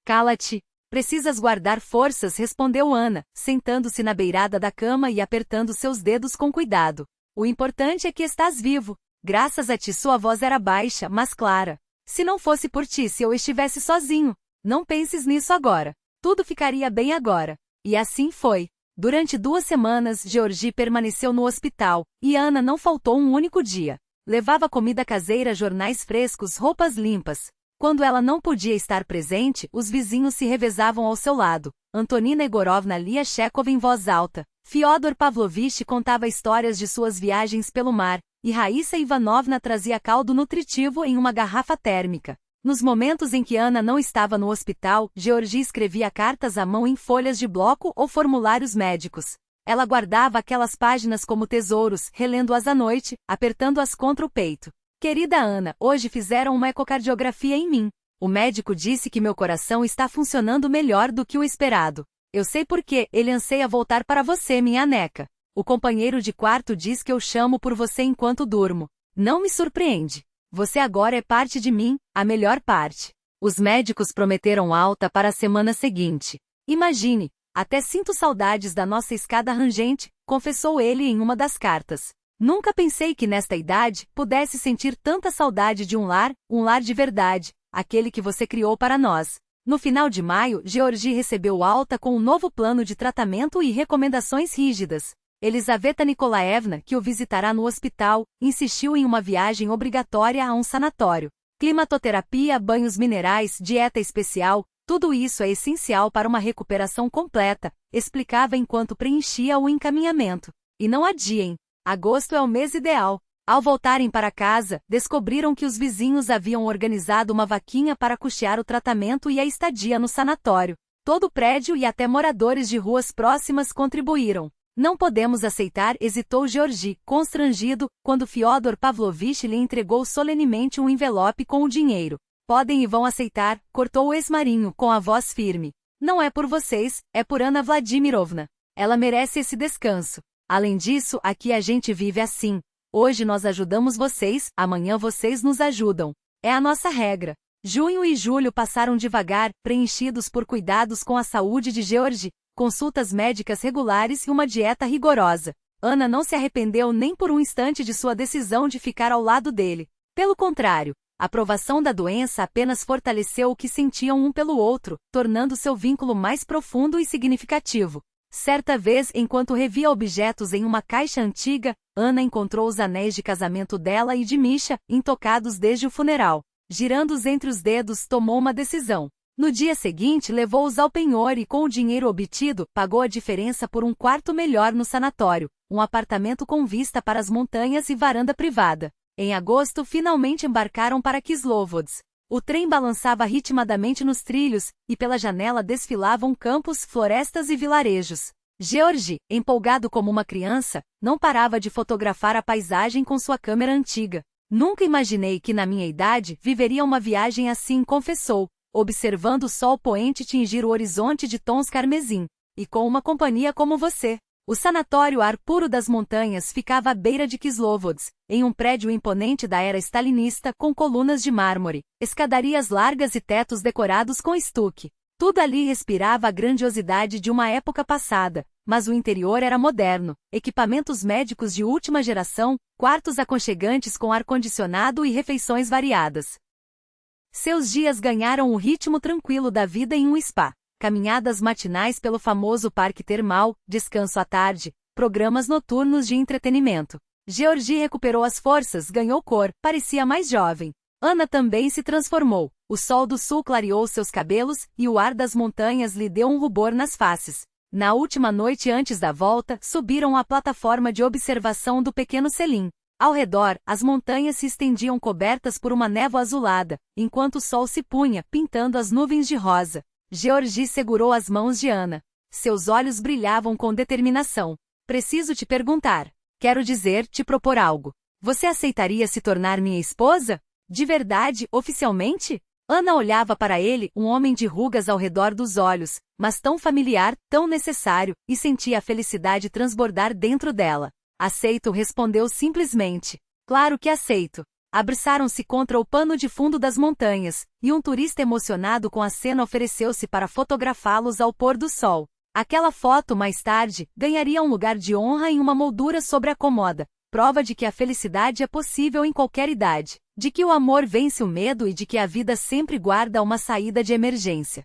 Cala-te. Precisas guardar forças, respondeu Ana, sentando-se na beirada da cama e apertando seus dedos com cuidado. O importante é que estás vivo. Graças a ti sua voz era baixa, mas clara. Se não fosse por ti, se eu estivesse sozinho. Não penses nisso agora. Tudo ficaria bem agora. E assim foi. Durante 2 semanas, Georgi permaneceu no hospital, e Ana não faltou um único dia. Levava comida caseira, jornais frescos, roupas limpas. Quando ela não podia estar presente, os vizinhos se revezavam ao seu lado. Antonina Egorovna lia Chekhov em voz alta. Fyodor Pavlovich contava histórias de suas viagens pelo mar, e Raíssa Ivanovna trazia caldo nutritivo em uma garrafa térmica. Nos momentos em que Ana não estava no hospital, Georgi escrevia cartas à mão em folhas de bloco ou formulários médicos. Ela guardava aquelas páginas como tesouros, relendo-as à noite, apertando-as contra o peito. Querida Ana, hoje fizeram uma ecocardiografia em mim. O médico disse que meu coração está funcionando melhor do que o esperado. Eu sei por quê, ele anseia voltar para você, minha neca. O companheiro de quarto diz que eu chamo por você enquanto durmo. Não me surpreende. Você agora é parte de mim, a melhor parte. Os médicos prometeram alta para a semana seguinte. Imagine, até sinto saudades da nossa escada rangente, confessou ele em uma das cartas. Nunca pensei que nesta idade pudesse sentir tanta saudade de um lar de verdade, aquele que você criou para nós. No final de maio, Georgi recebeu alta com um novo plano de tratamento e recomendações rígidas. Elizaveta Nikolaevna, que o visitará no hospital, insistiu em uma viagem obrigatória a um sanatório. Climatoterapia, banhos minerais, dieta especial, tudo isso é essencial para uma recuperação completa, explicava enquanto preenchia o encaminhamento. E não adiem. Agosto é o mês ideal. Ao voltarem para casa, descobriram que os vizinhos haviam organizado uma vaquinha para custear o tratamento e a estadia no sanatório. Todo o prédio e até moradores de ruas próximas contribuíram. Não podemos aceitar, hesitou Georgi, constrangido, quando Fyodor Pavlovich lhe entregou solenemente um envelope com o dinheiro. Podem e vão aceitar, cortou o ex-marinho com a voz firme. Não é por vocês, é por Ana Vladimirovna. Ela merece esse descanso. Além disso, aqui a gente vive assim. Hoje nós ajudamos vocês, amanhã vocês nos ajudam. É a nossa regra. Junho e julho passaram devagar, preenchidos por cuidados com a saúde de Georgi, consultas médicas regulares e uma dieta rigorosa. Ana não se arrependeu nem por um instante de sua decisão de ficar ao lado dele. Pelo contrário, a provação da doença apenas fortaleceu o que sentiam um pelo outro, tornando seu vínculo mais profundo e significativo. Certa vez, enquanto revia objetos em uma caixa antiga, Ana encontrou os anéis de casamento dela e de Misha, intocados desde o funeral. Girando-os entre os dedos, tomou uma decisão. No dia seguinte, levou-os ao penhor e, com o dinheiro obtido, pagou a diferença por um quarto melhor no sanatório, um apartamento com vista para as montanhas e varanda privada. Em agosto, finalmente embarcaram para Kislovodsk. O trem balançava ritmadamente nos trilhos, e pela janela desfilavam campos, florestas e vilarejos. Georgi, empolgado como uma criança, não parava de fotografar a paisagem com sua câmera antiga. Nunca imaginei que na minha idade viveria uma viagem assim, confessou, observando o sol poente tingir o horizonte de tons carmesim. E com uma companhia como você. O sanatório Ar Puro das Montanhas ficava à beira de Kislovodsk, em um prédio imponente da era stalinista com colunas de mármore, escadarias largas e tetos decorados com estuque. Tudo ali respirava a grandiosidade de uma época passada, mas o interior era moderno, equipamentos médicos de última geração, quartos aconchegantes com ar-condicionado e refeições variadas. Seus dias ganharam o ritmo tranquilo da vida em um spa. Caminhadas matinais pelo famoso parque termal, descanso à tarde, programas noturnos de entretenimento. Georgie recuperou as forças, ganhou cor, parecia mais jovem. Ana também se transformou. O sol do sul clareou seus cabelos e o ar das montanhas lhe deu um rubor nas faces. Na última noite antes da volta, subiram a plataforma de observação do pequeno Selim. Ao redor, as montanhas se estendiam cobertas por uma névoa azulada, enquanto o sol se punha, pintando as nuvens de rosa. Georgie segurou as mãos de Ana. Seus olhos brilhavam com determinação. Preciso te perguntar. Quero dizer, te propor algo. Você aceitaria se tornar minha esposa? De verdade, oficialmente? Ana olhava para ele, um homem de rugas ao redor dos olhos, mas tão familiar, tão necessário, e sentia a felicidade transbordar dentro dela. Aceito, respondeu simplesmente. Claro que aceito. Abraçaram-se contra o pano de fundo das montanhas, e um turista emocionado com a cena ofereceu-se para fotografá-los ao pôr do sol. Aquela foto, mais tarde, ganharia um lugar de honra em uma moldura sobre a cômoda, prova de que a felicidade é possível em qualquer idade, de que o amor vence o medo e de que a vida sempre guarda uma saída de emergência.